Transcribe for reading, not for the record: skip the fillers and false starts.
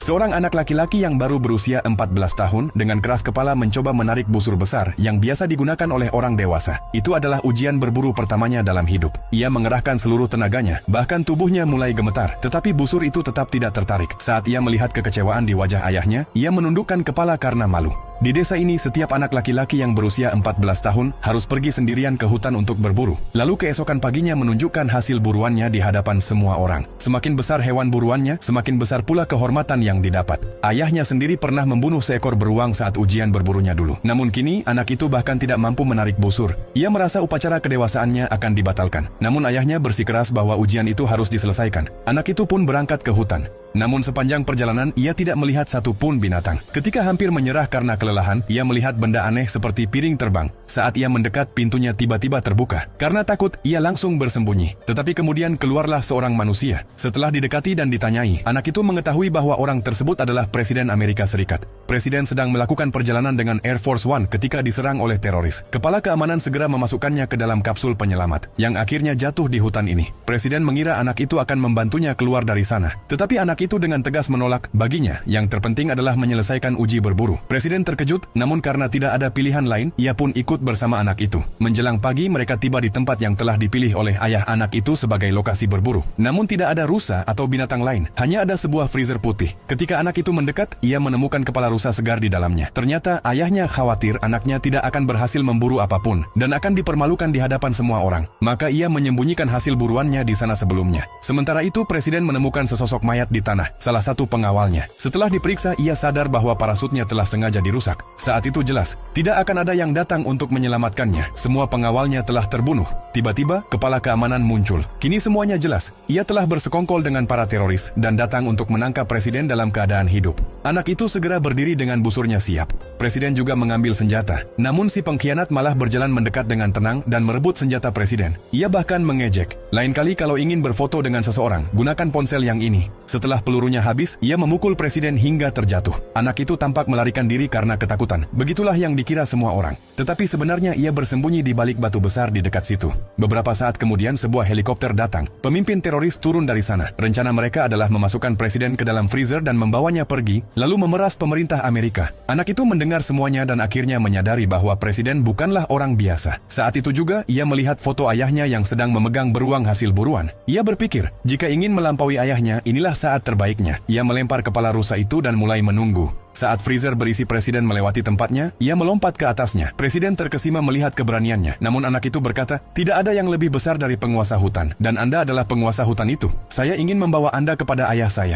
Seorang anak laki-laki yang baru berusia 14 tahun dengan keras kepala mencoba menarik busur besar yang biasa digunakan oleh orang dewasa. Itu adalah ujian berburu pertamanya dalam hidup. Ia mengerahkan seluruh tenaganya, bahkan tubuhnya mulai gemetar. Tetapi busur itu tetap tidak tertarik. Saat ia melihat kekecewaan di wajah ayahnya, ia menundukkan kepala karena malu. Di desa ini, setiap anak laki-laki yang berusia 14 tahun harus pergi sendirian ke hutan untuk berburu. Lalu keesokan paginya menunjukkan hasil buruannya di hadapan semua orang. Semakin besar hewan buruannya, semakin besar pula kehormatan yang didapat. Ayahnya sendiri pernah membunuh seekor beruang saat ujian berburunya dulu. Namun kini, anak itu bahkan tidak mampu menarik busur. Ia merasa upacara kedewasaannya akan dibatalkan. Namun ayahnya bersikeras bahwa ujian itu harus diselesaikan. Anak itu pun berangkat ke hutan. Namun sepanjang perjalanan, ia tidak melihat satupun binatang. Ketika hampir menyerah karena kelelahan, ia melihat benda aneh seperti piring terbang. Saat ia mendekat, pintunya tiba-tiba terbuka. Karena takut, ia langsung bersembunyi. Tetapi kemudian keluarlah seorang manusia. Setelah didekati dan ditanyai, anak itu mengetahui bahwa orang tersebut adalah Presiden Amerika Serikat. Presiden sedang melakukan perjalanan dengan Air Force One ketika diserang oleh teroris. Kepala keamanan segera memasukkannya ke dalam kapsul penyelamat, yang akhirnya jatuh di hutan ini. Presiden mengira anak itu akan membantunya keluar dari sana. Tetapi anak itu dengan tegas menolak. Baginya, yang terpenting adalah menyelesaikan uji berburu. Presiden terkejut, namun karena tidak ada pilihan lain, ia pun ikut bersama anak itu. Menjelang pagi, mereka tiba di tempat yang telah dipilih oleh ayah anak itu sebagai lokasi berburu. Namun tidak ada rusa atau binatang lain, hanya ada sebuah freezer putih. Ketika anak itu mendekat, ia menemukan kepala rusa segar di dalamnya. Ternyata ayahnya khawatir anaknya tidak akan berhasil memburu apapun dan akan dipermalukan di hadapan semua orang. Maka ia menyembunyikan hasil buruannya di sana sebelumnya. Sementara itu, Presiden menemukan sesosok mayat di tanah, salah satu pengawalnya. Setelah diperiksa, ia sadar bahwa parasutnya telah sengaja dirusak. Saat itu jelas, tidak akan ada yang datang untuk menyelamatkannya. Semua pengawalnya telah terbunuh. Tiba-tiba, kepala keamanan muncul. Kini semuanya jelas. Ia telah bersekongkol dengan para teroris dan datang untuk menangkap Presiden dalam keadaan hidup. Anak itu segera berdiri dengan busurnya siap. Presiden juga mengambil senjata. Namun si pengkhianat malah berjalan mendekat dengan tenang dan merebut senjata Presiden. Ia bahkan mengejek, "Lain kali kalau ingin berfoto dengan seseorang, gunakan ponsel yang ini." Setelah pelurunya habis, ia memukul Presiden hingga terjatuh. Anak itu tampak melarikan diri karena ketakutan. Begitulah yang dikira semua orang. Tetapi sebenarnya ia bersembunyi di balik batu besar di dekat situ. Beberapa saat kemudian sebuah helikopter datang. Pemimpin teroris turun dari sana. Rencana mereka adalah memasukkan Presiden ke dalam freezer dan membawanya pergi, lalu memeras pemerintah Amerika. Anak itu mendengar semuanya dan akhirnya menyadari bahwa Presiden bukanlah orang biasa. Saat itu juga, ia melihat foto ayahnya yang sedang memegang beruang hasil buruan. Ia berpikir, jika ingin melampaui ayahnya, inilah saat terbaiknya. Ia melempar kepala rusa itu dan mulai menunggu. Saat freezer berisi Presiden melewati tempatnya, ia melompat ke atasnya. Presiden terkesima melihat keberaniannya. Namun anak itu berkata, "Tidak ada yang lebih besar dari penguasa hutan. Dan Anda adalah penguasa hutan itu. Saya ingin membawa Anda kepada ayah saya."